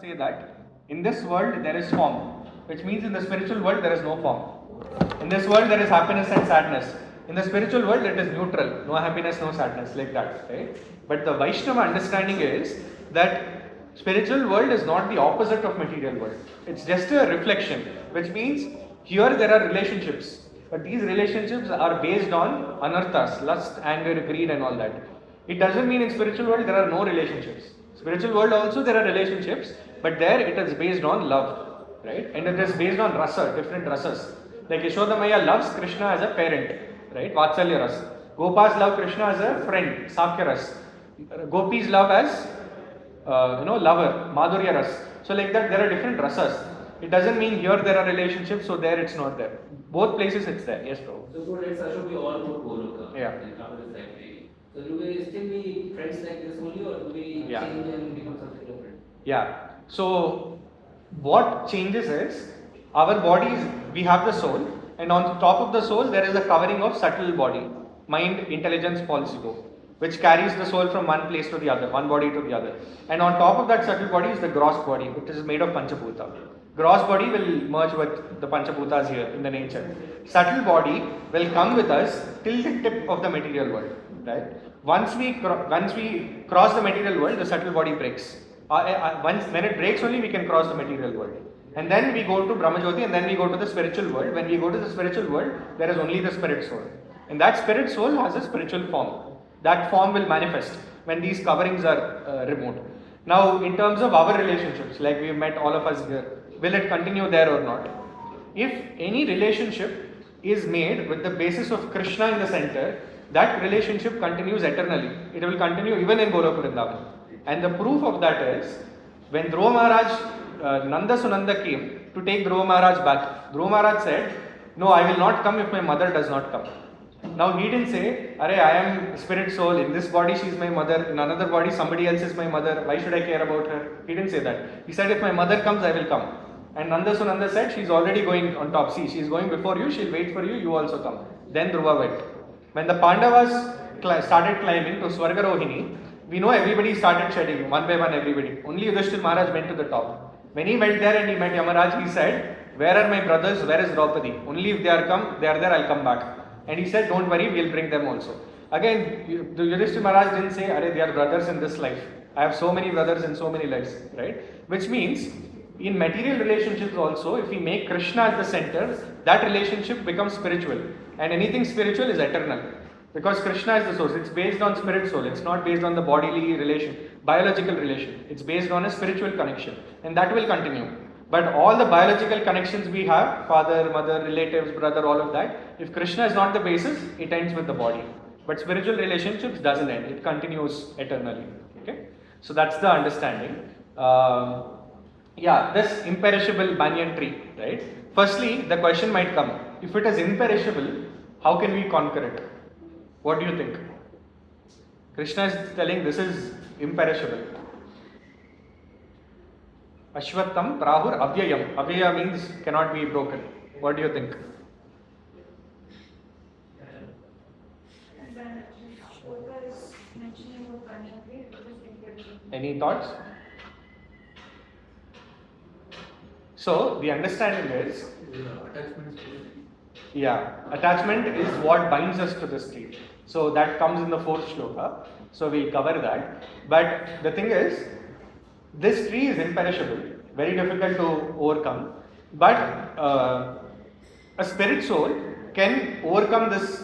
say that in this world there is form, which means in the spiritual world there is no form. In this world there is happiness and sadness. In the spiritual world it is neutral, no happiness, no sadness, like that. Right? But the Vaishnava understanding is that spiritual world is not the opposite of material world. It's just a reflection, which means here there are relationships, but these relationships are based on anarthas, lust, anger, greed, and all that. It doesn't mean in spiritual world there are no relationships. Spiritual world also there are relationships, but there it is based on love, right? And it is based on rasa, different rasas. Like Yashoda Maya loves Krishna as a parent, right? Vatsalya ras. Gopas love Krishna as a friend, Sakhya ras. Gopis love as lover, Madhurya ras. So like that there are different rasas. It doesn't mean here there are relationships, so there it's not there. Both places it's there. Yes, bro. So for let's assume we all go Goloka. Yeah. So do we still be friends like this only, or do we change and become something different? Yeah. So what changes is our bodies, we have the soul, and on top of the soul there is a covering of subtle body, mind, intelligence, false ego, which carries the soul from one place to the other, one body to the other. And on top of that subtle body is the gross body, which is made of Panchabhuta. Gross body will merge with the Panchabhutas here in the nature. Subtle body will come with us till the tip of the material world. Right? Once we cross the material world, the subtle body breaks. When it breaks only, we can cross the material world. And then we go to Brahmajyoti, and then we go to the spiritual world. When we go to the spiritual world, there is only the spirit soul. And that spirit soul has a spiritual form. That form will manifest when these coverings are removed. Now, in terms of our relationships, like we met all of us here, will it continue there or not? If any relationship is made with the basis of Krishna in the center, that relationship continues eternally. It will continue even in Goloka Vrindavan. And the proof of that is, when Dhruva Maharaj, Nanda Sunanda came to take Dhruva Maharaj back, Dhruva Maharaj said, "No, I will not come if my mother does not come." Now he didn't say, "Arey, I am spirit soul, in this body she is my mother, in another body somebody else is my mother, why should I care about her?" He didn't say that. He said, "If my mother comes, I will come." And Nanda Sunanda said, "She is already going on top. See, she is going before you, she will wait for you, you also come." Then Dhruva went. When the Pandavas started climbing to Swargarohini, we know everybody started shedding, one by one everybody. Only Yudhishthira Maharaj went to the top. When he went there and he met Yamaraj, he said, "Where are my brothers? Where is Draupadi? Only if they are there, I'll come back." And he said, "Don't worry, we'll bring them also." Again, the Yudhishthira Maharaj didn't say, "Arey, they are brothers in this life. I have so many brothers in so many lives," right? Which means, in material relationships also, if we make Krishna as the center, that relationship becomes spiritual. And anything spiritual is eternal. Because Krishna is the source. It's based on spirit soul. It's not based on the bodily relation, biological relation. It's based on a spiritual connection. And that will continue. But all the biological connections we have, father, mother, relatives, brother, all of that, if Krishna is not the basis, it ends with the body. But spiritual relationships doesn't end. It continues eternally. Okay? So that's the understanding. This imperishable banyan tree, right? Firstly, the question might come, if it is imperishable, how can we conquer it? What do you think? Krishna is telling this is imperishable. Ashwattham Prahur Avyayam. Avyaya means cannot be broken. What do you think? Any thoughts? So, the understanding is, attachment is what binds us to this tree. So, that comes in the 4th shloka. So, we'll cover that. But the thing is, this tree is imperishable, very difficult to overcome. But a spirit soul can overcome this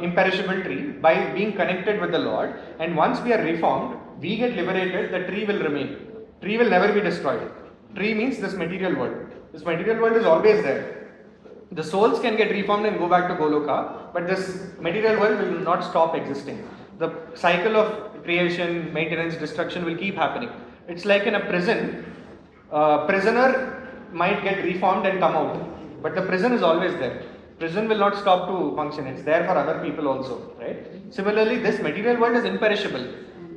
imperishable tree by being connected with the Lord. And once we are reformed, we get liberated, the tree will remain. Tree will never be destroyed. Tree means this material world. This material world is always there. The souls can get reformed and go back to Goloka, but this material world will not stop existing. The cycle of creation, maintenance, destruction will keep happening. It's like in a prison. Prisoner might get reformed and come out, but the prison is always there. Prison will not stop to function. It's there for other people also, right? Similarly, this material world is imperishable,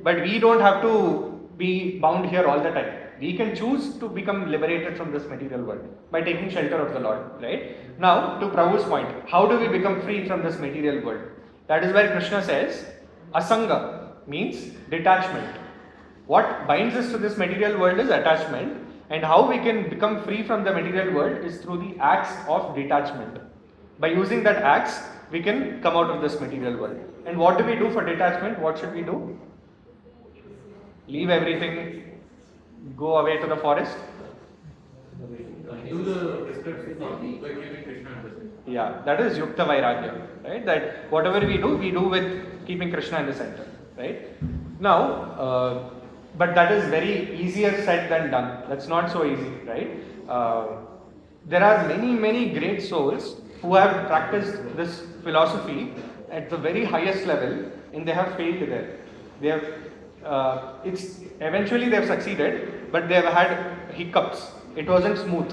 but we don't have to be bound here all the time. We can choose to become liberated from this material world by taking shelter of the Lord, right? Now, to Prabhu's point, how do we become free from this material world? That is where Krishna says, Asanga means detachment. What binds us to this material world is attachment, and how we can become free from the material world is through the acts of detachment. By using that acts, we can come out of this material world. And what do we do for detachment? What should we do? Leave everything, go away to the forest. Do the prescription by keeping Krishna in the center. Yeah, that is Yukta Vairagya, right? That whatever we do with keeping Krishna in the center, right? Now, but that is very easier said than done. That's not so easy, right? There are many great souls who have practiced this philosophy at the very highest level, and they have failed there. They have, eventually they have succeeded, but they have had hiccups. It wasn't smooth.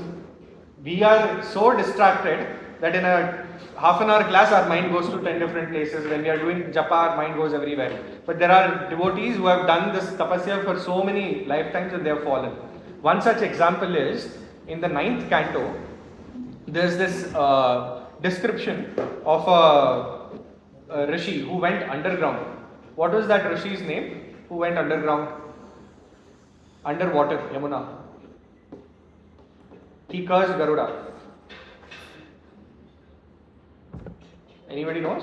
We are so distracted that in a half an hour class our mind goes to 10 different places. When we are doing japa, our mind goes everywhere. But there are devotees who have done this tapasya for so many lifetimes and they have fallen. One such example is in the 9th canto, there is this description of a rishi who went underground. What was that rishi's name who went underground? Underwater, Yamuna. He cursed Garuda. Anybody knows?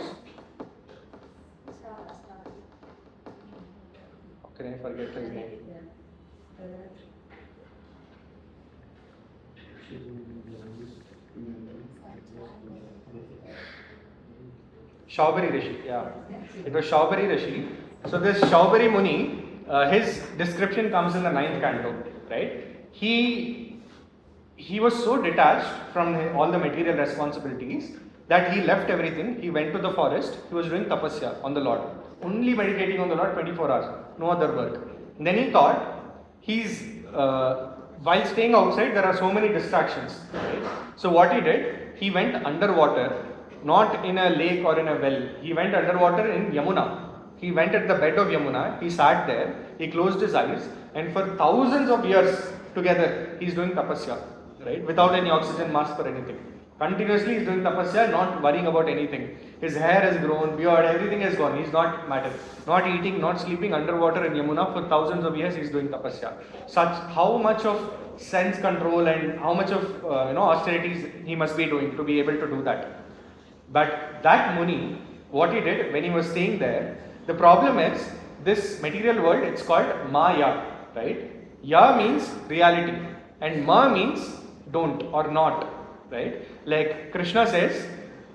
How can I forget his name? Shaubari Rishi, yeah. It was Shaubari Rishi. So this Shaubari Muni, his description comes in the 9th canto, right? He was so detached from all the material responsibilities that he left everything. He went to the forest. He was doing tapasya on the Lord, only meditating on the Lord 24 hours, no other work. And then he thought, while staying outside, there are so many distractions. Right? So what he did, he went underwater, not in a lake or in a well. He went underwater in Yamuna. He went at the bed of Yamuna. He sat there. He closed his eyes, and for thousands of years together, he is doing tapasya, right? Without any oxygen mask or anything. Continuously he is doing tapasya, not worrying about anything. His hair has grown, beard, everything has gone. He is not matter. Not eating, not sleeping, underwater in Yamuna for thousands of years he is doing tapasya. How much of sense control and how much of austerities he must be doing to be able to do that. But that Muni, what he did when he was staying there, the problem is this material world, it's called Maya, right? Ya means reality and Ma means don't or not, right? Like Krishna says,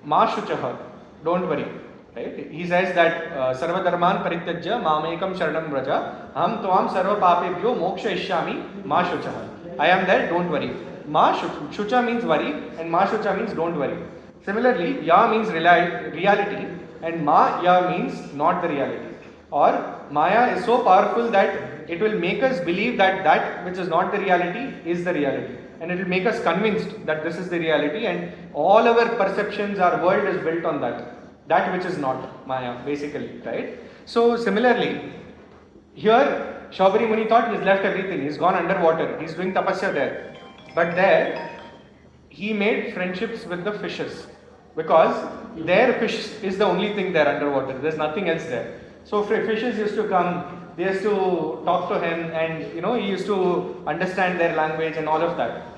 Ma Shuchaha, don't worry, right? He says that Sarva Dharman Parityajya Mamekam Sharanam Vraja Ham Tvam Sarva Papebhyo Moksha Ishyami Ma Shuchaha. I am there, don't worry. Ma Shucha means worry and Ma Shucha means don't worry. Similarly, Ya means reality and Ma Ya means not the reality. Or Maya is so powerful that it will make us believe that that which is not the reality is the reality. And it will make us convinced that this is the reality, and all our perceptions, our world is built on that which is not Maya, basically, right? So similarly, here Shaubari Muni thought he's left everything, he's gone underwater, he's doing tapasya there. But there, he made friendships with the fishes, because their fish is the only thing there underwater, there's nothing else there. So fishes used to come, they used to talk to him, and he used to understand their language and all of that.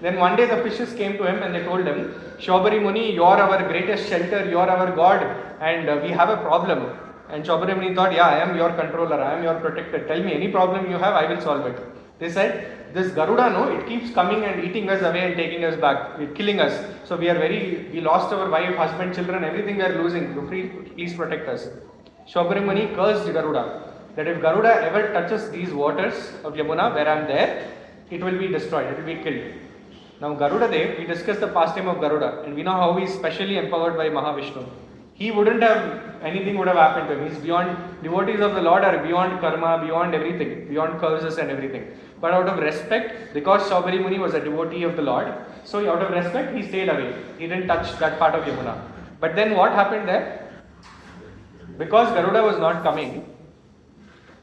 Then one day the fishes came to him and they told him, Shaubari Muni, you are our greatest shelter, you are our god, and we have a problem. And Shaubari Muni thought, yeah, I am your controller, I am your protector, tell me any problem you have, I will solve it. They said, this Garuda, no, it keeps coming and eating us away and taking us back, killing us. So we lost our wife, husband, children, everything we are losing, please protect us. Shaubari Muni cursed Garuda, that if Garuda ever touches these waters of Yamuna where I am there, it will be destroyed, it will be killed. Now Garuda Dev, we discussed the pastime of Garuda, and we know how he is specially empowered by Mahavishnu. He wouldn't have, anything would have happened to him. He's beyond, devotees of the Lord are beyond karma, beyond everything, beyond curses and everything. But out of respect, because Shaubari Muni was a devotee of the Lord, so out of respect, he stayed away. He didn't touch that part of Yamuna. But then what happened there? Because Garuda was not coming,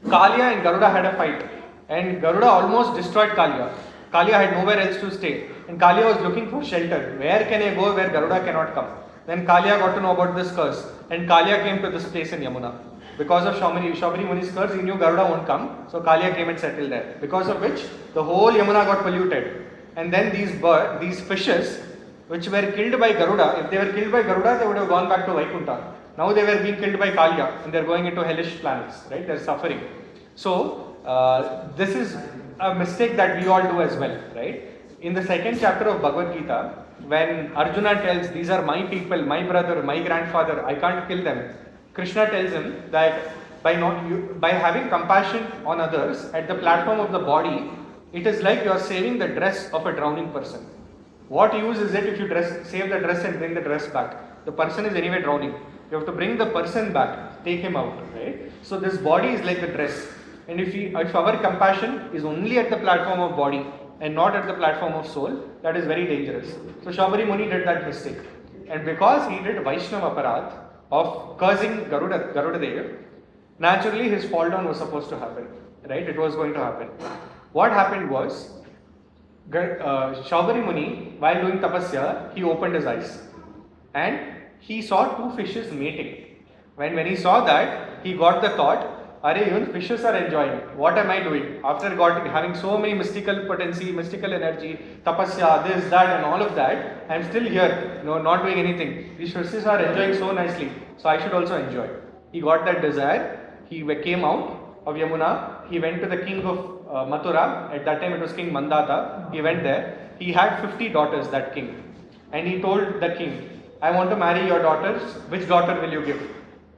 Kalia and Garuda had a fight. And Garuda almost destroyed Kalia. Kalia had nowhere else to stay. And Kalia was looking for shelter. Where can I go where Garuda cannot come? Then Kalia got to know about this curse. And Kalia came to this place in Yamuna. because of Shaubari Muni's curse, he knew Garuda won't come, so Kalia came and settled there. Because of which, the whole Yamuna got polluted. And then these fishes, which were killed by Garuda, if they were killed by Garuda, they would have gone back to Vaikuntha. Now they were being killed by Kalia, and they are going into hellish planets, right? They are suffering. So, this is a mistake that we all do as well, right? In the second chapter of Bhagwat Gita, when Arjuna tells, these are my people, my brother, my grandfather, I can't kill them, Krishna tells him that by having compassion on others at the platform of the body, it is like you are saving the dress of a drowning person. What use is it if you save the dress and bring the dress back? The person is anyway drowning. You have to bring the person back, take him out, right? So this body is like the dress. And if our compassion is only at the platform of body and not at the platform of soul, that is very dangerous. So Shaubari Muni did that mistake. And because he did Vaishnava Aparadh of cursing Garuda Dev, naturally his fall down was supposed to happen, right? It was going to happen. What happened was, Shaubari Muni, while doing tapasya, he opened his eyes and he saw two fishes mating. When he saw that, he got the thought, even fishes are enjoying. What am I doing? After having so many mystical potency, mystical energy, tapasya, this, that, and all of that, I am still here, not doing anything. These fishes are enjoying so nicely, so I should also enjoy. He got that desire. He came out of Yamuna. He went to the king of Mathura. At that time, it was King Mandata. He went there. He had 50 daughters, that king, and he told the king, I want to marry your daughters. Which daughter will you give?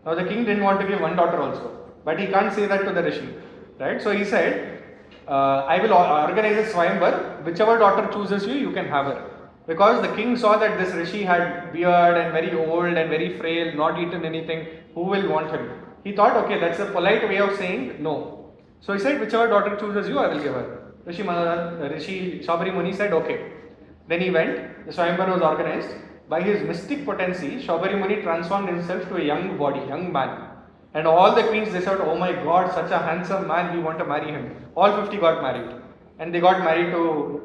Now the king didn't want to give one daughter also. But he can't say that to the rishi, right? So he said, I will organize a swayamvar. Whichever daughter chooses you, you can have her. Because the king saw that this rishi had beard and very old and very frail, not eaten anything. Who will want him? He thought, okay, that's a polite way of saying no. So he said, whichever daughter chooses you, I will give her. Rishi Shaubari Muni said, okay. Then he went. The swayamvar was organized. By his mystic potency, Shaubari Muni transformed himself to a young body, young man. And all the queens, they said, oh my God, such a handsome man, we want to marry him. All 50 got married. And they got married to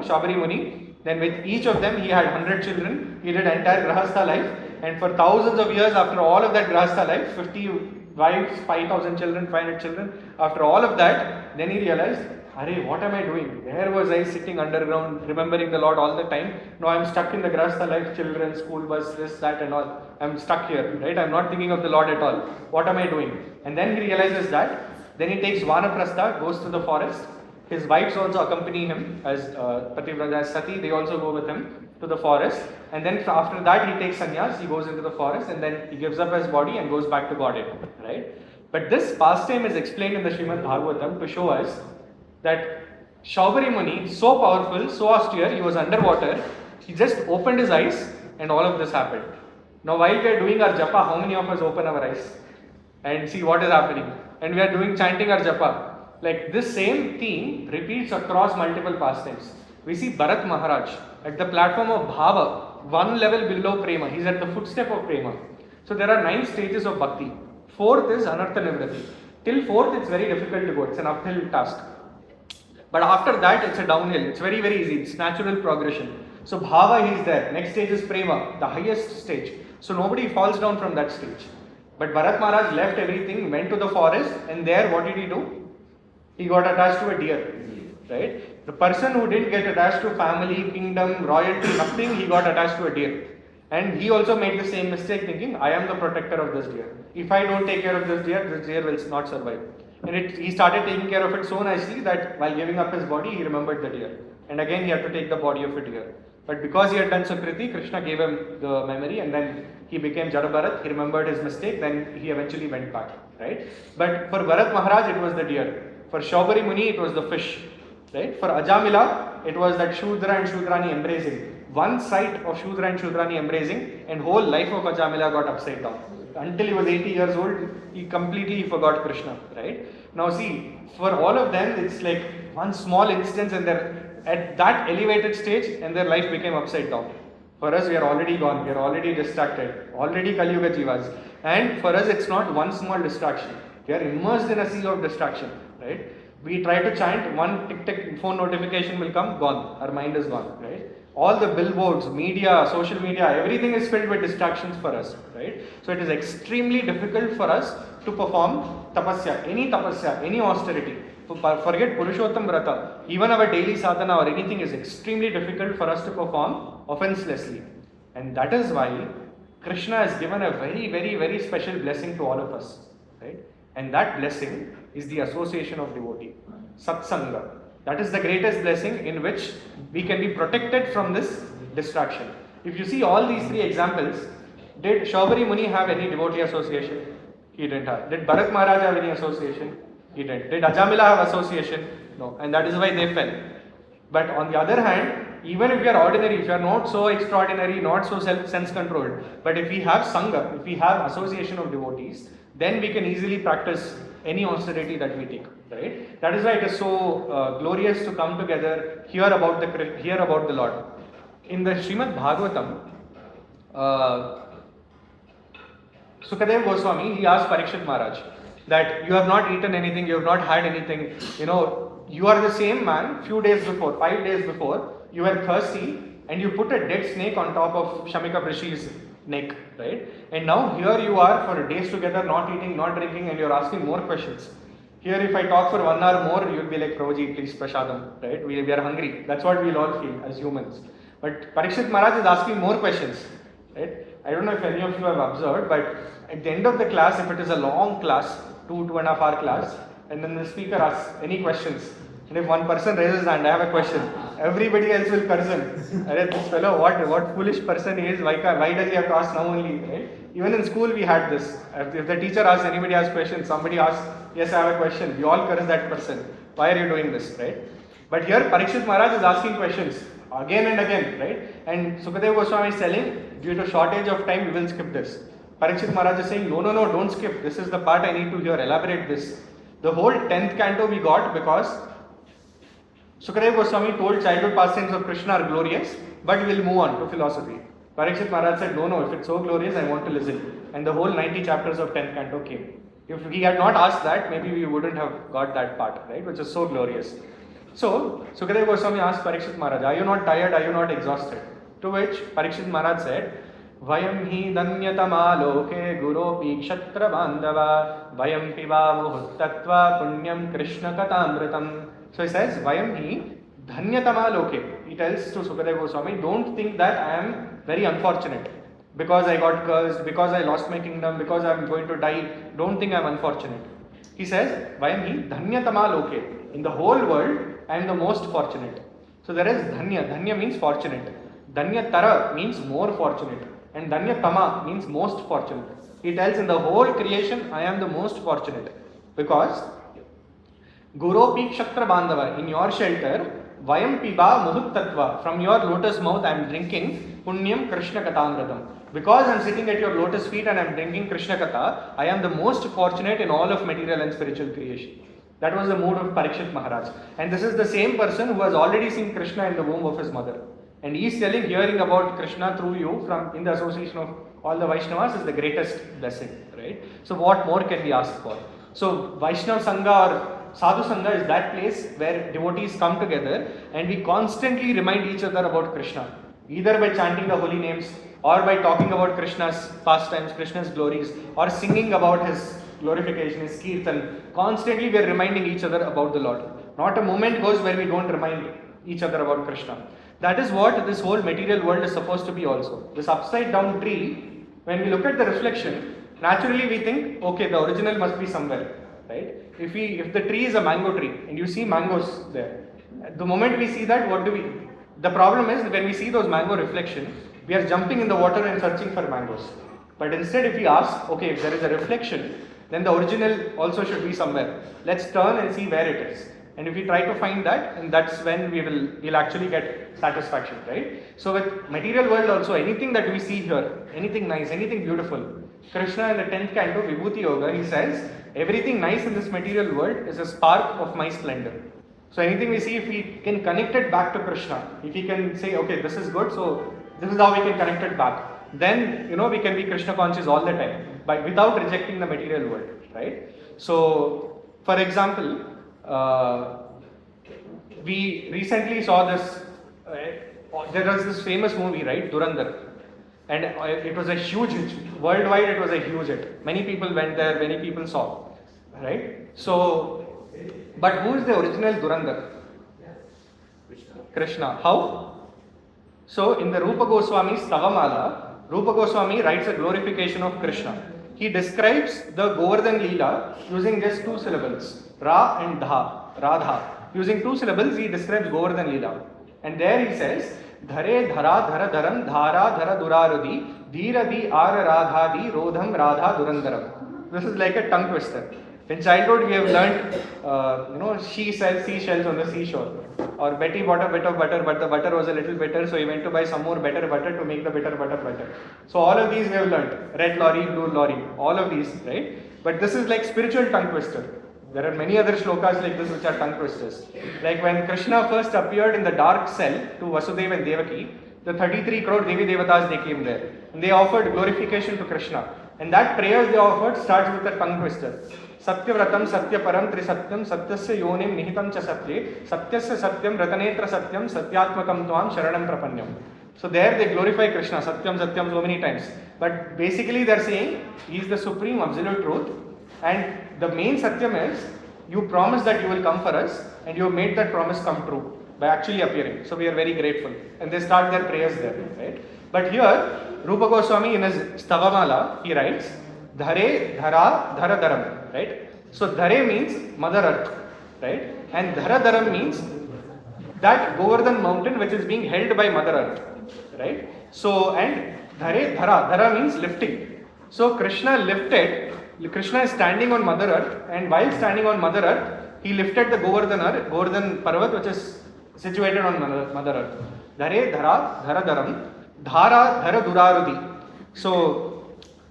Shaubari Muni. Then with each of them, he had 100 children. He did entire Grahastha life. And for thousands of years, after all of that Grahastha life, 50 wives, 5,000 children, 500 children. After all of that, then he realized, what am I doing? Where was I sitting underground, remembering the Lord all the time? No, I'm stuck in the Grahastha life, children, school bus, this, that, and all. I'm stuck here, right? I'm not thinking of the Lord at all. What am I doing? And then he realizes that. Then he takes Vanaprastha, goes to the forest. His wives also accompany him as Pativrata, as Sati. They also go with him to the forest. And then after that, he takes sannyas. He goes into the forest and then he gives up his body and goes back to Godhead, right? But this pastime is explained in the Srimad Bhagavatam to show us that Shaubari Muni, so powerful, so austere, he was underwater, he just opened his eyes and all of this happened. Now while we are doing our japa, how many of us open our eyes and see what is happening? And we are chanting our japa. Like this same theme repeats across multiple pastimes. We see Bharat Maharaj at the platform of Bhava, one level below Prema. He is at the footstep of Prema. So there are 9 stages of Bhakti. 4th is Anartha Nivrati. Till 4th it's very difficult to go. It's an uphill task. But after that, it's a downhill. It's very, very easy. It's natural progression. So Bhava, he is there. Next stage is Prema, the highest stage. So nobody falls down from that stage. But Bharat Maharaj left everything, went to the forest, and there what did he do? He got attached to a deer. Right? The person who didn't get attached to family, kingdom, royalty, nothing, he got attached to a deer. And he also made the same mistake thinking, I am the protector of this deer. If I don't take care of this deer will not survive. And he started taking care of it so nicely that while giving up his body, he remembered the deer. And again, he had to take the body of a deer. But because he had done Sukriti, Krishna gave him the memory and then he became Jada Bharat. He remembered his mistake, then he eventually went back. Right? But for Bharat Maharaj, it was the deer. For Shaubari Muni, it was the fish. Right? For Ajamila, it was that Shudra and Shudrani embracing. One sight of Shudra and Shudrani embracing and whole life of Ajamila got upside down. Until he was 80 years old, he completely forgot Krishna, right? Now see, for all of them, it's like one small instance and they're at that elevated stage and their life became upside down. For us, we are already gone, we are already distracted, already Kali Yuga Jivas. And for us, it's not one small distraction. We are immersed in a sea of distraction, right? We try to chant, one tick tick phone notification will come, gone. Our mind is gone, right? All the billboards, media, social media, everything is filled with distractions for us, right? So it is extremely difficult for us to perform tapasya, any austerity. Forget Purushottam Vrata, even our daily sadhana or anything is extremely difficult for us to perform offenselessly. And that is why Krishna has given a very, very, very special blessing to all of us, right? And that blessing is the association of devotee, satsanga. That is the greatest blessing in which we can be protected from this distraction. If you see all these three examples, did Shaubari Muni have any devotee association? He didn't have. Did Bharat Maharaj have any association? He didn't. Did Ajamila have association? No. And that is why they fell. But on the other hand, even if you are ordinary, if you are not so extraordinary, not so sense-controlled, but if we have sangha, if we have association of devotees, then we can easily practice any austerity that we take, right? That is why it is so glorious to come together, hear about the Lord. In the Srimad Bhagavatam, Sukadeva Goswami, he asked Parikshit Maharaj that you have not eaten anything, you have not had anything, you are the same man, 5 days before, you were thirsty and you put a dead snake on top of Shamika Rishi's neck, right? And now here you are for days together, not eating, not drinking, and you're asking more questions. Here if I talk for 1 hour more, you'll be like, Prabhuji, please prashadam, right? We are hungry. That's what we'll all feel as humans. But Parikshit Maharaj is asking more questions, right? I don't know if any of you have observed, but at the end of the class, if it is a long class, 2.5 hour class, and then the speaker asks any questions, and if one person raises his hand, I have a question, everybody else will person. This fellow, what foolish person he is, why does he have to ask now only, right? Even in school we had this. If the teacher asks, anybody asks questions, somebody asks, yes, I have a question, we all curse that person. Why are you doing this, right? But here Parikshit Maharaj is asking questions again and again, right? And Sukadeva Goswami is telling, due to shortage of time, we will skip this. Parikshit Maharaj is saying, no, don't skip. This is the part I need to hear. Elaborate this. The whole 10th canto we got because Sukadeva Goswami told childhood pastimes of Krishna are glorious, but we will move on to philosophy. Parikshit Maharaj said, no, if it's so glorious, I want to listen. And the whole 90 chapters of 10th canto came. If he had not asked that, maybe we wouldn't have got that part, right? Which is so glorious. So, Sukadeva Goswami asked Parikshit Maharaj, are you not tired? Are you not exhausted? To which Parikshit Maharaj said, Vayam hi danyatama loke guropi kshatra bandhava Vayam piva muhuttatva punyam krishna katamritam. So he says, Vayam hi dhanyatama loke. He tells to Sukadeva Goswami, don't think that I am very unfortunate because I got cursed, because I lost my kingdom, because I am going to die. Don't think I am unfortunate. He says, Vayam hi dhanyatama loke. In the whole world, I am the most fortunate. So there is dhanya. Dhanya means fortunate. Dhanya tara means more fortunate. And dhanya tama means most fortunate. He tells in the whole creation, I am the most fortunate. Because Guropi Kshatra Bandhava, in your shelter, Vayam Piba Muhuttatva, from your lotus mouth I am drinking Punyam Krishna Katamratam. Because I am sitting at your lotus feet and I am drinking Krishna Katha, I am the most fortunate in all of material and spiritual creation. That was the mood of Parikshit Maharaj. And this is the same person who has already seen Krishna in the womb of his mother. And he is telling, hearing about Krishna through you from in the association of all the Vaishnavas is the greatest blessing, right? So what more can we ask for? So Vaishnava Sangha or Sadhu Sangha is that place where devotees come together and we constantly remind each other about Krishna. Either by chanting the holy names or by talking about Krishna's pastimes, Krishna's glories, or singing about his glorification, his kirtan. Constantly we are reminding each other about the Lord. Not a moment goes where we don't remind each other about Krishna. That is what this whole material world is supposed to be also. This upside down tree, when we look at the reflection, naturally we think, okay, the original must be somewhere, right? If the tree is a mango tree and you see mangoes there, the moment we see that, the problem is when we see those mango reflection, we are jumping in the water and searching for mangoes. But instead if we ask, okay, if there is a reflection, then the original also should be somewhere. Let's turn and see where it is. And if we try to find that, and that's when we'll actually get satisfaction, right? So with material world also, anything that we see here, anything nice, anything beautiful, Krishna in the 10th canto, Vibhuti Yoga, he says, everything nice in this material world is a spark of my splendor. So anything we see, if we can connect it back to Krishna, if we can say, okay, this is good, so this is how we can connect it back, then, we can be Krishna conscious all the time, without rejecting the material world, right? So, for example, we recently saw this. There was this famous movie, right, Durandar, and it was a huge hit. Worldwide, it was a huge hit. Many people went there. Many people saw, right? So, but who is the original Durandar? Krishna. How? So, in the Rupa Goswami's Stavamala, Rupa Goswami writes a glorification of Krishna. He describes the Govardhan Leela using just two syllables, Ra and Dha, Radha. Using two syllables, he describes Govardhan Leela. And there he says, Dhare Dhara Dhara Dharam Dhara Dhara Durarudi Dhira Di Ara Radha Di Rodham Radha Durandaram. This is like a tongue twister. In childhood, we have learned, she sells seashells on the seashore. Or Betty bought a bit of butter, but the butter was a little bitter, so he went to buy some more better butter to make the bitter butter better. So all of these we have learned. Red lorry, blue lorry, all of these, right? But this is like spiritual tongue twister. There are many other shlokas like this which are tongue twisters. Like when Krishna first appeared in the dark cell to Vasudeva and Devaki, the 33 crore Devi Devatas, they came there. And they offered glorification to Krishna. And that prayers they offered starts with a tongue twister. Satyavratam Satyaparam Trisatyam Satyasya Yonim Nihitam Cha Satye Satyasya Satyam Ratanetra Satyam Satyatmakam Tvam Sharanam Prapanyam. So there they glorify Krishna, Satyam Satyam so many times. But basically they are saying he is the supreme absolute truth. And the main Satyam is you promised that you will come for us and you have made that promise come true by actually appearing. So we are very grateful. And they start their prayers there, right? But here Rupa Goswami in his Stavamala, he writes, Dhare Dhara Dhara Dharam, right? So Dhare means Mother Earth, right? And Dhara Dharam means that Govardhan mountain which is being held by Mother Earth, right? So, and Dhare Dhara, Dhara means lifting. So Krishna is standing on Mother Earth, and while standing on Mother Earth, he lifted the Govardhan Parvat which is situated on Mother Earth. Dhare Dhara Dhara Dharam Dhara Dhara Durarudi. So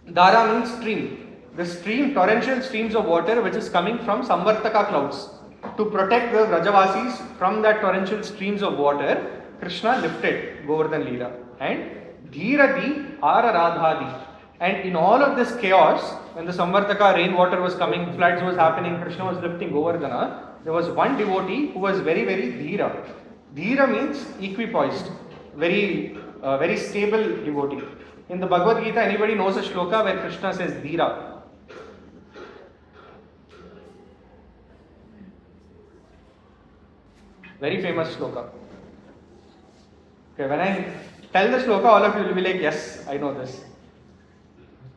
Dhara means stream. The stream, torrential streams of water which is coming from Samvartaka clouds. To protect the Vrajavasis from that torrential streams of water, Krishna lifted Govardhan Leela. And Dhiradi Ara Radhadi. And in all of this chaos, when the Samvartaka rainwater was coming, floods was happening, Krishna was lifting Govardhana, there was one devotee who was very, very Dhira. Dhira means equipoised, very stable devotee. In the Bhagwat Gita, anybody knows a shloka where Krishna says Dhira? Very famous shloka. Okay, when I tell the shloka, all of you will be like, yes, I know this.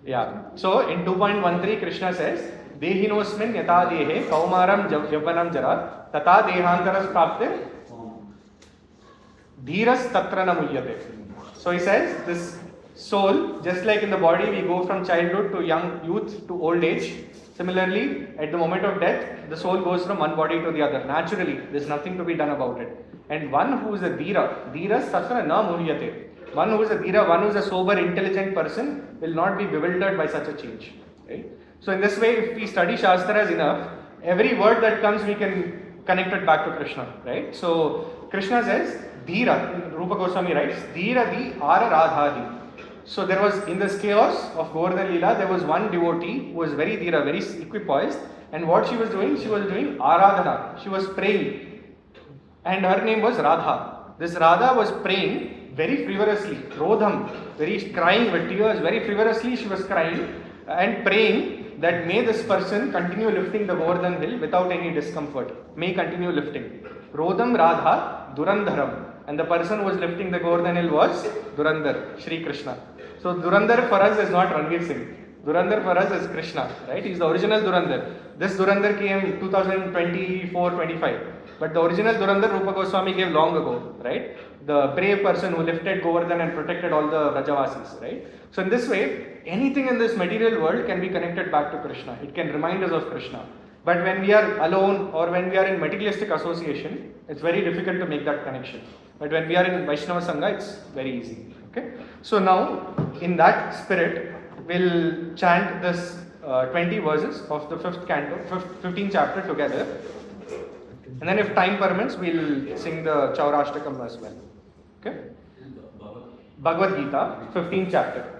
Yeah. So in 2.13, Krishna says, Dehinosmin yata dehe kaumaram javvanam jara tata dehantaras prapte dhiras tatra na muhyate. So he says, this soul, just like in the body, we go from childhood to young youth to old age. Similarly, at the moment of death, the soul goes from one body to the other. Naturally, there's nothing to be done about it. And one who is a dhira, dhiras tatra na muhyate. One who is a dhira, one who is a sober, intelligent person will not be bewildered by such a change. Right? So in this way, if we study Shastras enough, every word that comes, we can connect it back to Krishna. Right? So Krishna says, Dhira, Rupa Goswami writes, Dhira di Ara Radhadi. So there was, in this chaos of Govardhan Leela, there was one devotee who was very dhira, very equipoised, and what she was doing Aradhana. She was praying. And her name was Radha. This Radha was praying very frivolously, Rodham, very crying with tears, very frivolously she was crying and praying that may this person continue lifting the Govardhan hill without any discomfort. May continue lifting. Rodham Radha Durandharam. And the person who was lifting the Govardhan hill was Durandar, Shri Krishna. So Durandar for us is not Ranveer Singh. Durandar for us is Krishna, right? He's the original Durandar. This Durandar came 2024-25. But the original Durandar Rupa Goswami gave long ago, right? The brave person who lifted Govardhan and protected all the Vrajavasis, right? So in this way, anything in this material world can be connected back to Krishna. It can remind us of Krishna. But when we are alone or when we are in materialistic association, it's very difficult to make that connection. But when we are in Vaishnava Sangha, it's very easy. Okay? So now, in that spirit, we'll chant this 20 verses of the 15th chapter together. And then if time permits, we'll sing the Chaurashtakam as well. Okay? Bhagwat Gita, 15th chapter.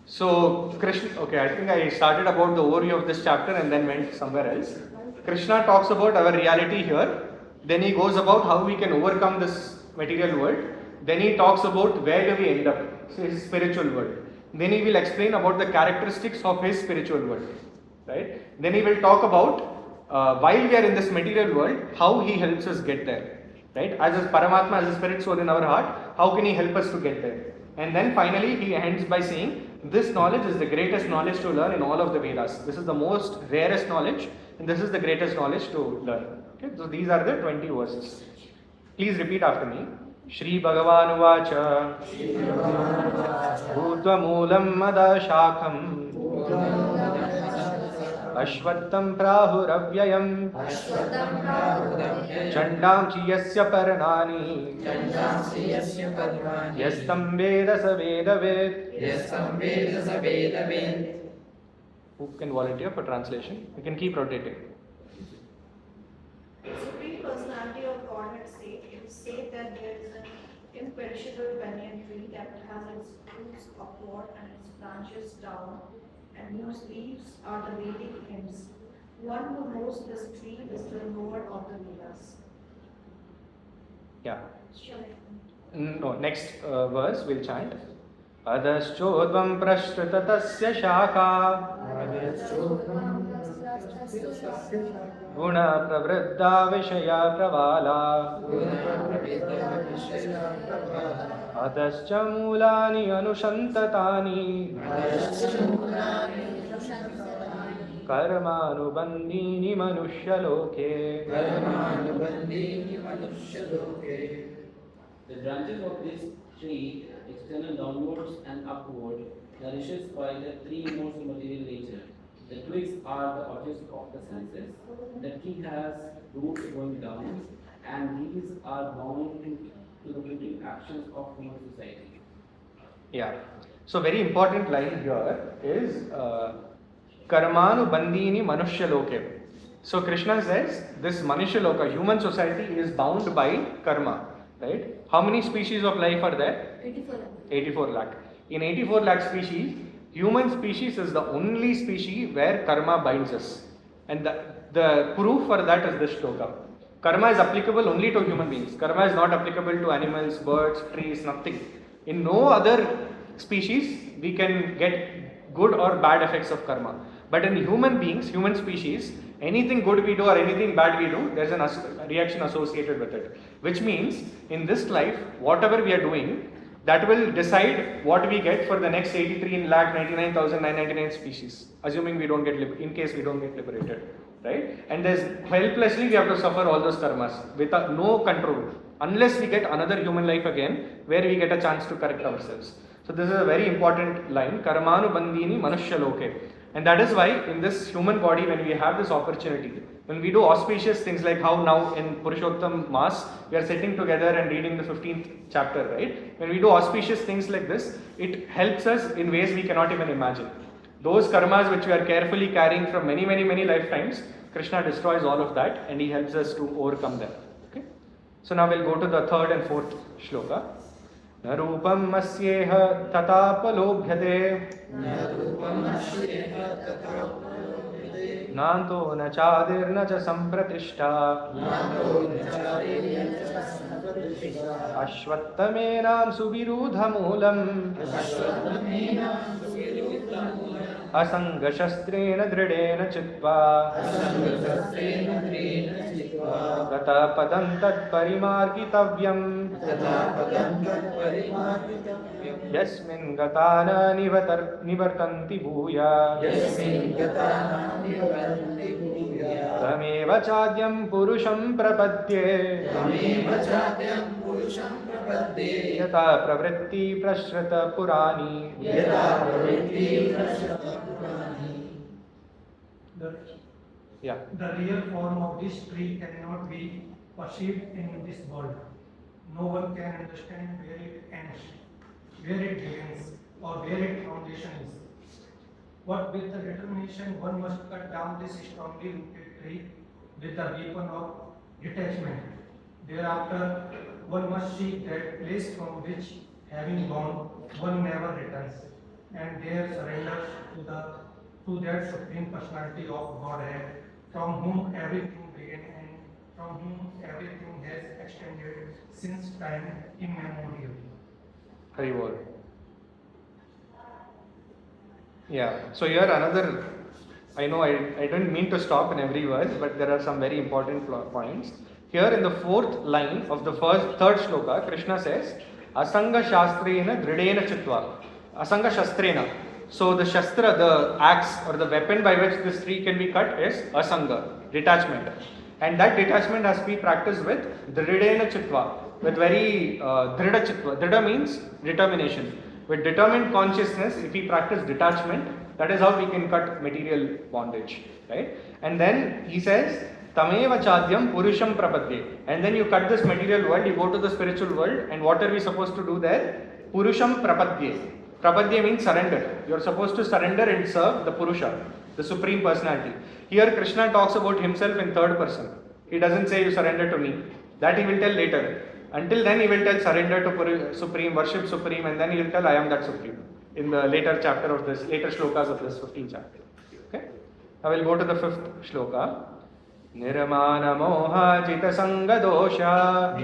So, Krishna, okay, I think I started about the overview of this chapter and then went somewhere else. Krishna talks about our reality here. Then he goes about how we can overcome this material world. Then he talks about where do we end up, so his spiritual world. Then he will explain about the characteristics of his spiritual world, right? Then he will talk about while we are in this material world, how he helps us get there, right? As a Paramatma, as a spirit soul in our heart, how can he help us to get there? And then finally he ends by saying, this knowledge is the greatest knowledge to learn in all of the Vedas. This is the most rarest knowledge, and this is the greatest knowledge to learn. Okay, so these are the 20 verses. Please repeat after me. Shri Bhagavan Uvacha Bhutva Moolam Mada Shakham Ashvattam Prahuravyayam Chandam Chiyasya Paranani Yastam Veda Sa Veda Ved. Who can volunteer for translation? You can keep rotating. Supreme Personality of Godhead state, it is said that there is an imperishable banyan tree that has its roots upward and its branches down, and whose leaves are the Vedic hymns. One who knows this tree is the Lord of the Vedas. Yeah. Shall I? No, next verse we'll chant. Adaschodvam prashrita tasya shaka Guna pravriddha vishaya pravala Adascha mulani anushantatani Karmanubandhini manushya The branches of this tree extend downwards and upward, nourished by the three modes of material nature. The twigs are the objects of the senses. The tree has roots going down, and these are bound to the fleeting actions of human society. Yeah. So very important line here is Karmanu Bandhini Manushya Loke. So Krishna says this Manushya Loka, human society, is bound by karma. Right? How many species of life are there? 84 lakh. 84 lakh. In 84 lakh species, human species is the only species where karma binds us. And the proof for that is this shloka. Karma is applicable only to human beings. Karma is not applicable to animals, birds, trees, nothing. In no other species we can get good or bad effects of karma. But in human beings, human species, anything good we do or anything bad we do, there's a reaction associated with it. Which means, in this life, whatever we are doing, that will decide what we get for the next 83,99,999 species, assuming we don't get, in case we don't get liberated, right? And there's helplessly we have to suffer all those karmas with no control, unless we get another human life again, where we get a chance to correct ourselves. So this is a very important line, Karmanu Bandhini Manushya Loke. And that is why in this human body, when we have this opportunity, when we do auspicious things like how now in Purushottam Mass, we are sitting together and reading the 15th chapter, right? When we do auspicious things like this, it helps us in ways we cannot even imagine. Those karmas which we are carefully carrying from many, many, many lifetimes, Krishna destroys all of that and he helps us to overcome them. Okay? So now we'll go to the third and fourth shloka. न रूपं मस्येह तथापलोभ्यते नान्तो न चादिर्न च सम्प्रतिष्ठा अश्वत्थमेनां सुविरूढमूलम् असङ्गशस्त्रेण दृढेन चित्वा गतपदं तत्परिमार्गितव्यम् यस्मिन् गता न निवर्तन्ति भूया तमेव चाद्यं पुरुषं प्रपद्ये यथा प्रवृत्ति प्रसृत पुराणी. The real form of this tree cannot be perceived in this world. No one can understand where it ends, where it begins, or where its foundation is. But with the determination, one must cut down this strongly rooted tree with the weapon of detachment. Thereafter, one must seek that place from which, having gone, one never returns, and there surrenders to that Supreme Personality of Godhead, from whom everything began and from whom everything has extended since time immemorial. Hari Bol. Yeah, so here another, I know I don't mean to stop in every verse, but there are some very important points. Here in the fourth line of the third shloka, Krishna says, Asanga Shastrena Dridena Chitva. Asanga Shastrena. So the Shastra, the axe or the weapon by which this tree can be cut is Asanga, detachment. And that detachment has to be practiced with Dridena Chitva, with very Drida Chitva. Drida means determination. With determined consciousness, if we practice detachment, that is how we can cut material bondage, right? And then he says, Tameva Chadyam Purusham Prapadye. And then you cut this material world, you go to the spiritual world, and what are we supposed to do there? Purusham Prapadye. Prapadye means surrender. You are supposed to surrender and serve the Purusha, the Supreme Personality. Here Krishna talks about himself in third person. He doesn't say you surrender to me. That he will tell later. Until then he will tell surrender to Supreme, worship Supreme, and then he will tell I am that Supreme in the later chapter of this, later shlokas of this 15th chapter. Okay? Now we'll go to the 5th shloka. Nirmana moha chita sanga dosha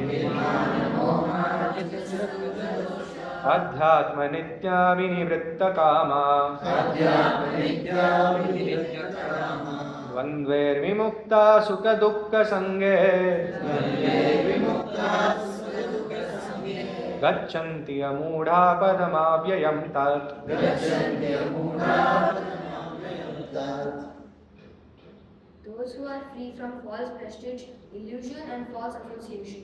Adhyatma nitya vinivritta kama Dvandver vimukta sukha dukkha sange Gacchanti amudha padamavyayam tat. Those who are free from false prestige, illusion and false association,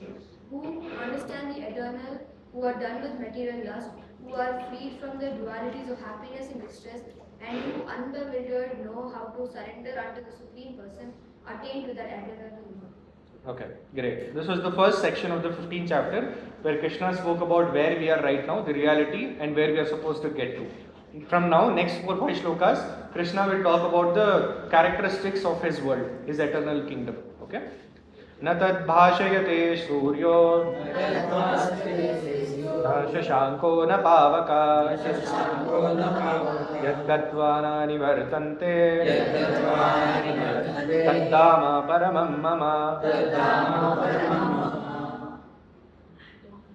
who understand the eternal, who are done with material lust, who are freed from the dualities of happiness and distress, and who unbewildered know how to surrender unto the Supreme Person, attain to that eternal union. Okay, great. This was the first section of the 15th chapter where Krishna spoke about where we are right now, the reality, and where we are supposed to get to. From now, next 4-5 shlokas, Krishna will talk about the characteristics of his world, his eternal kingdom. Okay? Na tad bhashayate suryo na shashanko na pavaka yad gatva na nivartante taddama paramam mama.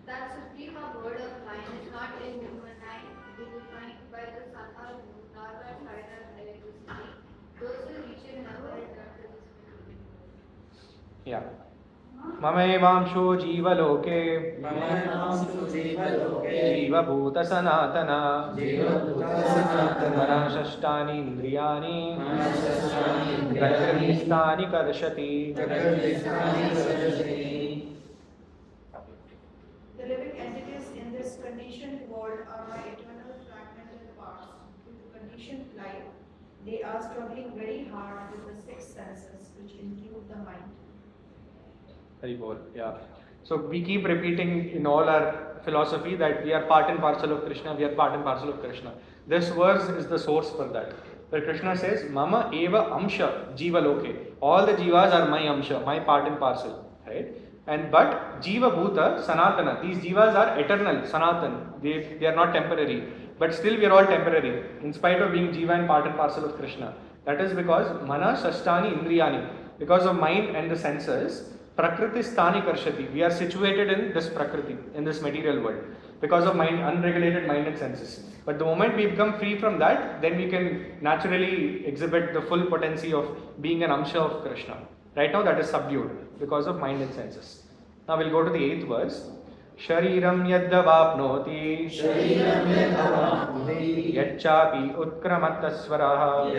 That supreme word of mine is not in human mind, it is mine by the sun or moon, nor by fire or electricity. Those who reach it never return to this world. Yeah. ममैवांशो जीवलोके जीवभूत सनातन मनःषष्ठानि इन्द्रियाणि प्रकृतिस्थानि कर्षति. The living entities in this conditioned world are my eternal fragmented parts. Due to conditioned life, they are struggling very hard with the 6 senses, which include the mind. Very good. Yeah. So we keep repeating in all our philosophy that we are part and parcel of Krishna, we are part and parcel of Krishna. This verse is the source for that. Where Krishna says, Mama eva amsha jiva loke. All the jivas are my amsha, my part and parcel. Right? And but jiva bhuta sanatana. These jivas are eternal, sanatan. They are not temporary. But still we are all temporary. In spite of being jiva and part and parcel of Krishna. That is because mana shashtani indriyani. Because of mind and the senses, Prakriti sthani karshati. We are situated in this Prakriti, in this material world, because of mind, unregulated mind and senses. But the moment we become free from that, then we can naturally exhibit the full potency of being an amsha of Krishna. Right now that is subdued because of mind and senses. Now we'll go to the 8th verse. Shariram yaddavapnoti yacchapi utkramatasvaraha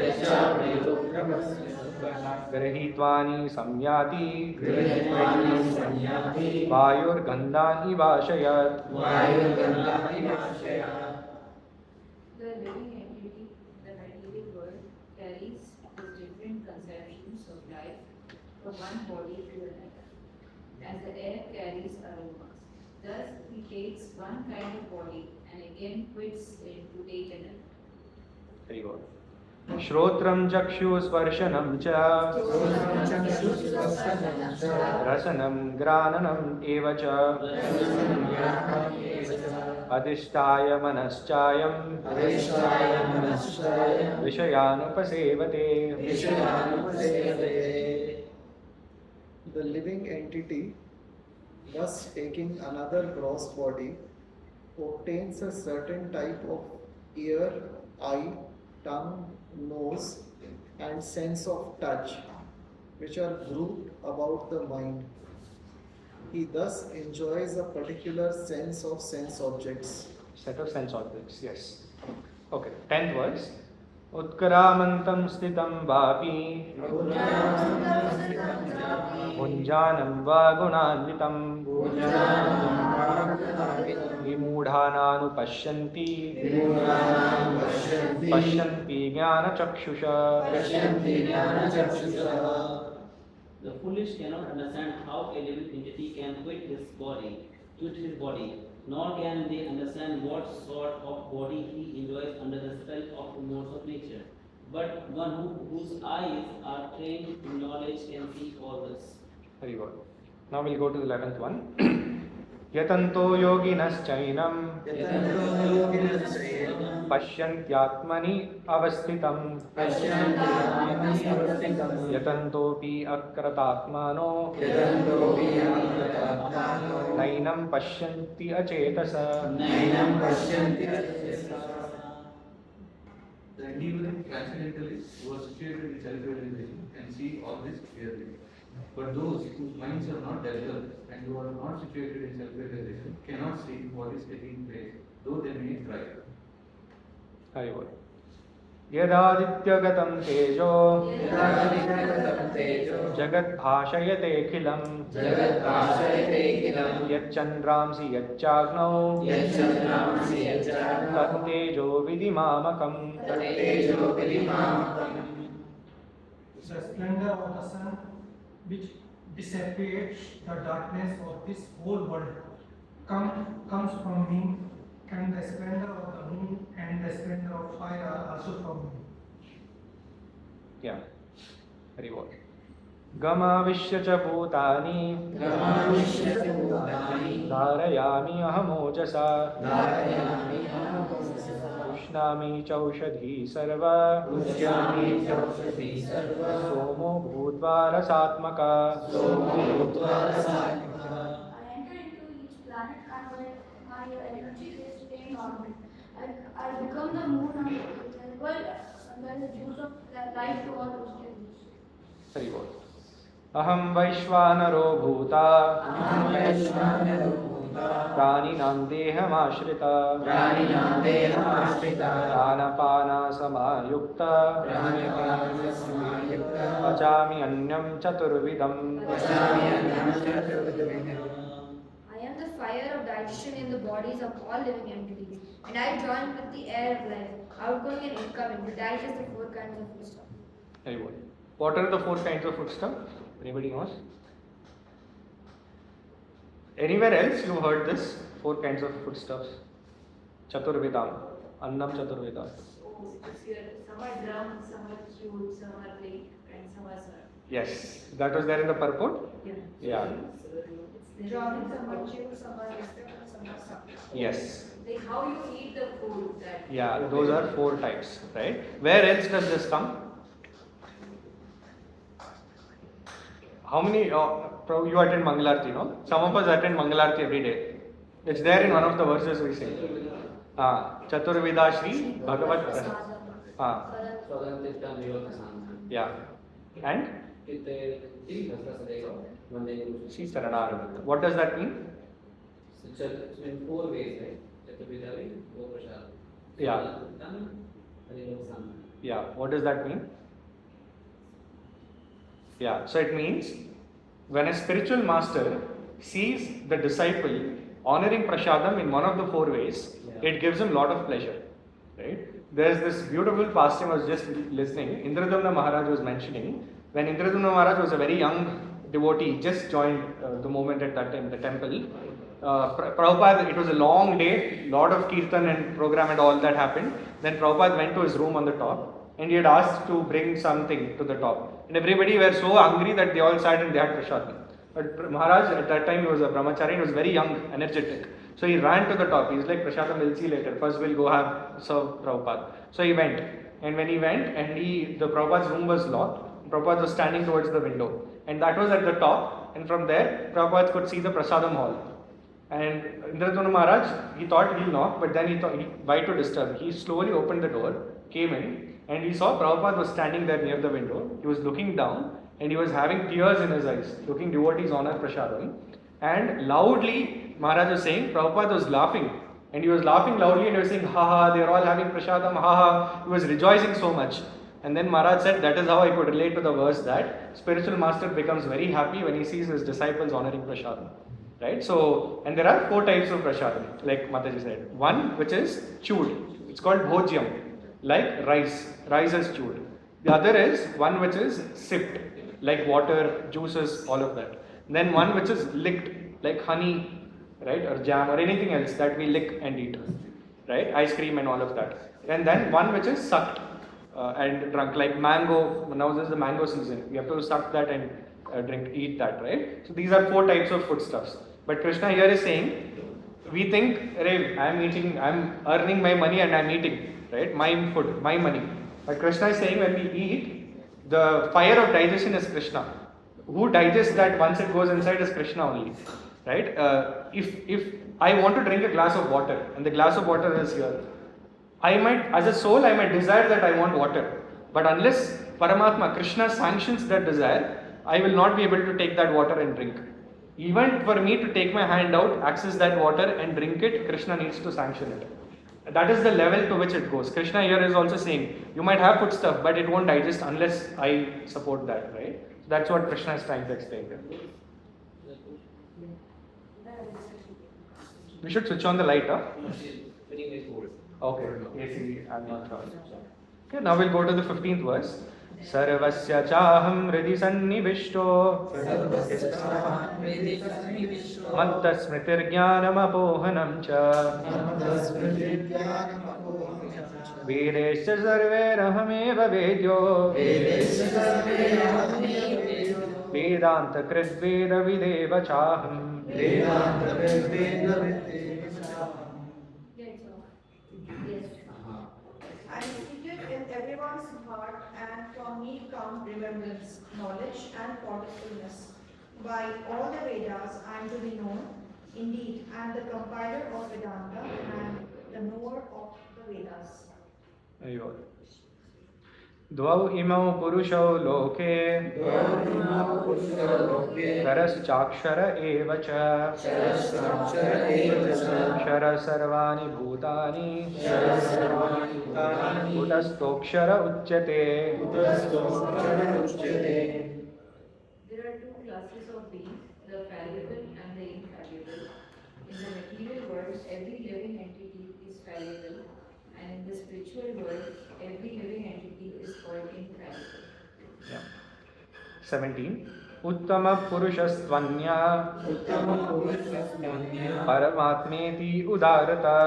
Grahitwani samyati Vayur gandhani vashayat. The living entity, the material world, carries its different conceptions of life from one body to another, as the air carries aromas. Thus, he takes one kind of body and again quits it to take another. Very good. Shrotram chakshu sparshanam cha rasanam grananam eva cha adhishtaya manaschayam vishayanupasevate. The living entity, thus taking another gross body, obtains a certain type of ear, eye, tongue, nose, and sense of touch, which are grouped about the mind. He thus enjoys a particular sense of sense objects. Set of sense objects, yes. Okay, 10th verse. Utkaramantam sthitam vapi Bhunjanam va gunanvitam Vimudhananu pashyanti Pashyanti jnana chakshusha. The foolish cannot understand how a living entity can quit his body, nor can they understand what sort of body he enjoys under the spell of the modes of nature. But one whose eyes are trained in knowledge can see all this. Very good. Now we'll go to the 11th one. Yatanto yoginaschainam Pashyantyatmani avasthitam Yatantopi akratatmano Nainam pashyanti achetasa. The individual transcendentalists who are situated in self-realization can see all this clearly. But those whose minds are not developed and who are not situated in self-realization cannot see what is taking place, though they may try. Very good. Yadadityagatam tejo Jagat bhashayate khilam Yachandramsi yacchagnau Tat tejo vidimamakam. The splendor of the sun, which dissipates the darkness of this whole world, comes from me, and the splendor of the moon and the splendor of fire are also from me. Yeah, very good. Gama vishya bhutani Dharayami ahamojasa Ushnami chaushadhi sarva Somo bhutva rasatmaka. I enter into each planet and my energy is staying on it. I become the moon and when the juice of life to all those things. Very good. Aham Vaishvanaro Bhuta Praninam Deham Ashrita Pranapana Samayukta Pachami Anyam Chaturvidam. I am the fire of digestion in the bodies of all living entities, and I join with the air of life, outgoing and incoming, to digest the four kinds of food stuff. Very good. What are the four kinds of food stuff? Anybody knows? Anywhere else you heard this? Four kinds of foodstuffs. Chaturvidam. Annam Chaturvidam. Oh, it's here. Some are drum, some are chewed, some are baked, and some are served. Yes. That was there in the purport? Yeah. Yeah. It's Drawing some are chewed, some are lifted, and some are sucked. Yes. like how you eat the food that. Yeah, those are four types, right? Where else does this come? How many, you attend Mangalarti, no? Some of us attend Mangalarti every day. It's there in one of the verses we say. Chaturvida Shri Bhagwat Yeah. And? Shri Charanarvind. What does that mean? So in 4 ways, right? Chaturvida way, Go Prasad. Yeah. Yeah. What does that mean? Yeah. So it means when a spiritual master sees the disciple honoring prasadam in one of the 4 ways, it gives him a lot of pleasure. Right? There's this beautiful pastime I was just listening. Indradumna Maharaj was mentioning when Indradumna Maharaj was a very young devotee, just joined the movement at that time, the temple. Prabhupada, it was a long day, lot of kirtan and program and all that happened. Then Prabhupada went to his room on the top and he had asked to bring something to the top. And everybody were so hungry that they all sat and they had prasadam. But Maharaj at that time he was a brahmachari, he was very young, energetic. So he ran to the top. He's like, prasadam, we'll see later. First we'll go have serve Prabhupada. So he went. And when he went and the Prabhupada's room was locked, Prabhupada was standing towards the window. And that was at the top. and from there Prabhupada could see the Prasadam hall. And Indradhanu Maharaj, he thought he'll knock, but then he thought, why to disturb? He slowly opened the door, came in, and he saw Prabhupada was standing there near the window. He was looking down, and he was having tears in his eyes, looking devotees honor Prasadam. And loudly, Maharaj was saying, Prabhupada was laughing. And he was laughing loudly and he was saying, ha ha, they're all having Prasadam, ha ha. He was rejoicing so much. And then Maharaj said, that is how I could relate to the verse that spiritual master becomes very happy when he sees his disciples honoring Prasadam. Right? So, and there are 4 types of Prasadam, like Mataji said. One which is chewed, it's called bhojyam, like rice is chewed. The other is one which is sipped, like water, juices, all of that. Then one which is licked, like honey, right, or jam or anything else that we lick and eat, right, ice cream and all of that. And then one which is sucked and drunk, like mango. Now this is the mango season. We have to suck that and eat that, right? So these are 4 types of foodstuffs. But Krishna here is saying, we think, I'm earning my money and I'm eating, right? My food, my money. But Krishna is saying when we eat, the fire of digestion is Krishna. Who digests that once it goes inside is Krishna only, right? If I want to drink a glass of water and the glass of water is here, I might, as a soul, I might desire that I want water. But unless Paramatma, Krishna sanctions that desire, I will not be able to take that water and drink. Even for me to take my hand out, access that water and drink it, Krishna needs to sanction it. That is the level to which it goes. Krishna here is also saying, you might have food stuff, but it won't digest unless I support that, right? So that's what Krishna is trying to explain here. We should switch on the light, huh? Okay, AC, I'm not sure. Okay, now we'll go to the 15th verse. Sarvasya chaham hridhi sannivishto matta smritir jnanam apohanam cha vedesya sarverahameva vedyo vedanta krit veda videva chaham. I am seated in everyone's heart, and from me come remembrance, knowledge, and forgetfulness. By all the Vedas I am to be known. Indeed, I am the compiler of Vedanta and the knower of the Vedas. Dvau imau purusho loke Karaschakshara eva cha Kshara sarvani bhutani Utastokshara uchyate. There are 2 classes of beings, the fallible and the infallible. In the material world, every living entity is fallible, and in the spiritual world, every living entity is called infallible. Yeah. 17. Uttama purushastvanya Paramatmeti udarata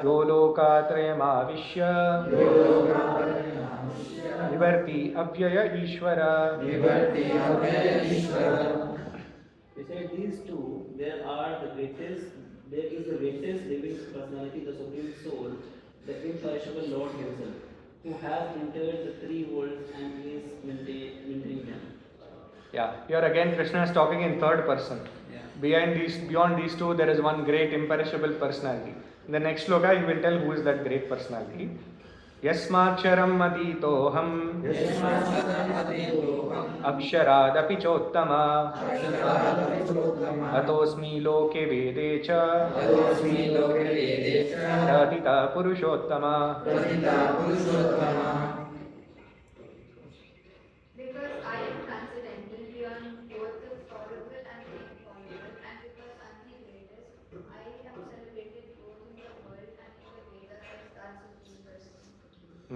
Yolokatrayamavishya Vivarti avyaya ishvara. Besides these 2, there is the greatest living personality, the Supreme Soul, the imperishable Lord Himself, who has entered the 3 worlds and is maintaining them. Yeah, here again Krishna is talking in third person. Beyond these 2, there is one great imperishable personality. In the next sloka, he will tell who is that great personality. Yasmacharam aditoham Aksharaadapi chottama Atosmi loke vede cha Pratita purushottama. Because I am transcendental beyond both the fallible and the infallible, and because I am the greatest, I am celebrated both in the world and in the Vedas as that supreme person.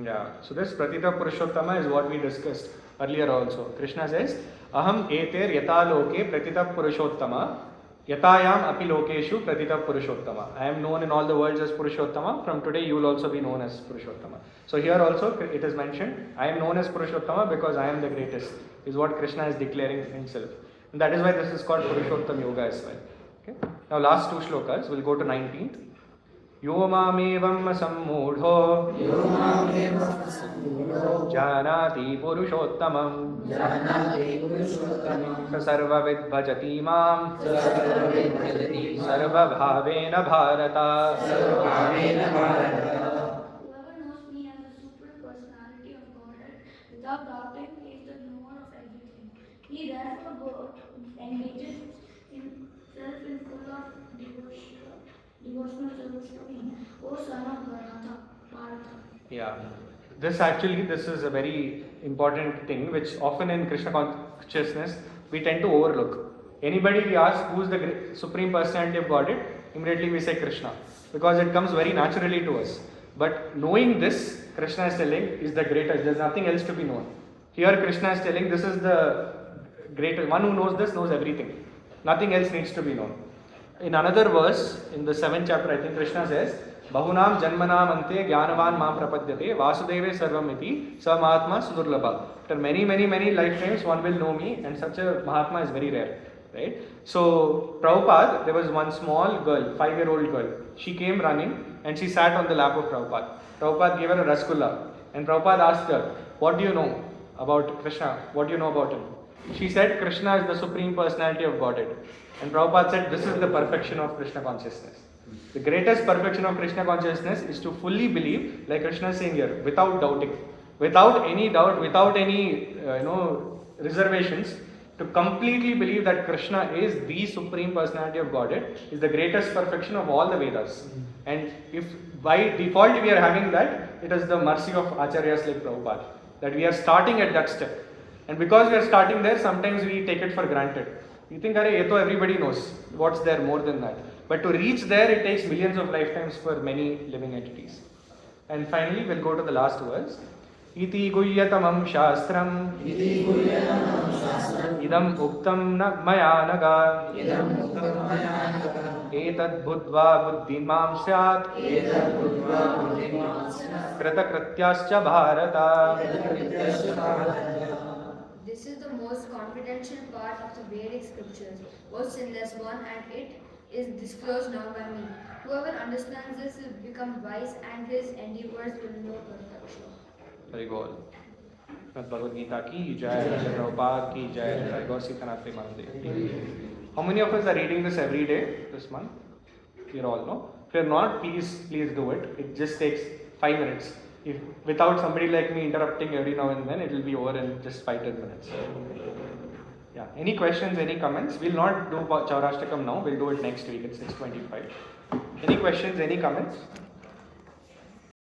Yeah, so this Pratita Purushottama is what we discussed earlier also. Krishna says, Aham eter yata loke Pratita Purushottama Yatayam api lokeshu Pratita Purushottama. I am known in all the worlds as Purushottama. From today you will also be known as Purushottama. So here also it is mentioned, I am known as Purushottama because I am the greatest, is what Krishna is declaring himself. And that is why this is called Purushottam Yoga as well. Okay. Now last 2 shlokas, we'll go to 19th. यो मामेवं सम्मूढो जानाति पुरुषोत्तमं स सर्वविद् भजति मां सर्वभावेन Bharat. Whoever knows me as a supreme personality of Godhead without doubting is the knower of everything. He therefore engages himself in full of devotional service to me, O son of Bharata. Yeah, this is a very important thing which often in Krishna consciousness we tend to overlook. Anybody we ask who is the supreme personality of Godhead, immediately we say Krishna because it comes very naturally to us. But knowing this, Krishna is telling, is the greatest. There's nothing else to be known. Here Krishna is telling this is the greatest. One who knows this knows everything. Nothing else needs to be known. In another verse, in the 7th chapter, I think Krishna says, Bahunam Janmanam Ante Jnanavan Mam Prapadyate Vasudeve Sarvam Iti Sa Mahatma Sudurlabha. After many lifetimes, one will know me, and such a Mahatma is very rare. Right? So, Prabhupada, there was one small girl, 5-year-old girl. She came running and she sat on the lap of Prabhupada. Prabhupada gave her a rasgulla, and Prabhupada asked her, what do you know about Krishna? What do you know about him? She said, Krishna is the supreme personality of Godhead. And Prabhupada said, this is the perfection of Krishna consciousness. The greatest perfection of Krishna consciousness is to fully believe, like Krishna is saying here, without doubting, without any doubt, without any reservations, to completely believe that Krishna is the supreme personality of Godhead is the greatest perfection of all the Vedas. And if by default we are having that, it is the mercy of Acharyas like Prabhupada, that we are starting at that step. And because we are starting there, sometimes we take it for granted. You think, everybody knows what's there more than that. But to reach there, it takes millions of lifetimes for many living entities. And finally, we'll go to the last verse. Iti guyyatamam shastram idam uktam maya naga etad buddhva buddhimam syat kritakrityascha bharata. This is the most confidential part of the Vedic scriptures, O sinless one, and it is disclosed now by me. Whoever understands this will become wise, and his endeavors will know perfection. Very good. Bhagwat Gita ki jai, Prabhupada ki jai, Gausitanath Mandir. How many of us are reading this every day this month? You all know. If you're not, please do it. It just takes 5 minutes. If without somebody like me interrupting every now and then, it will be over in just 5-10 minutes. Yeah. Any questions, any comments? We'll not do Chaurashtakam now. We'll do it next week at 6:25. Any questions, any comments?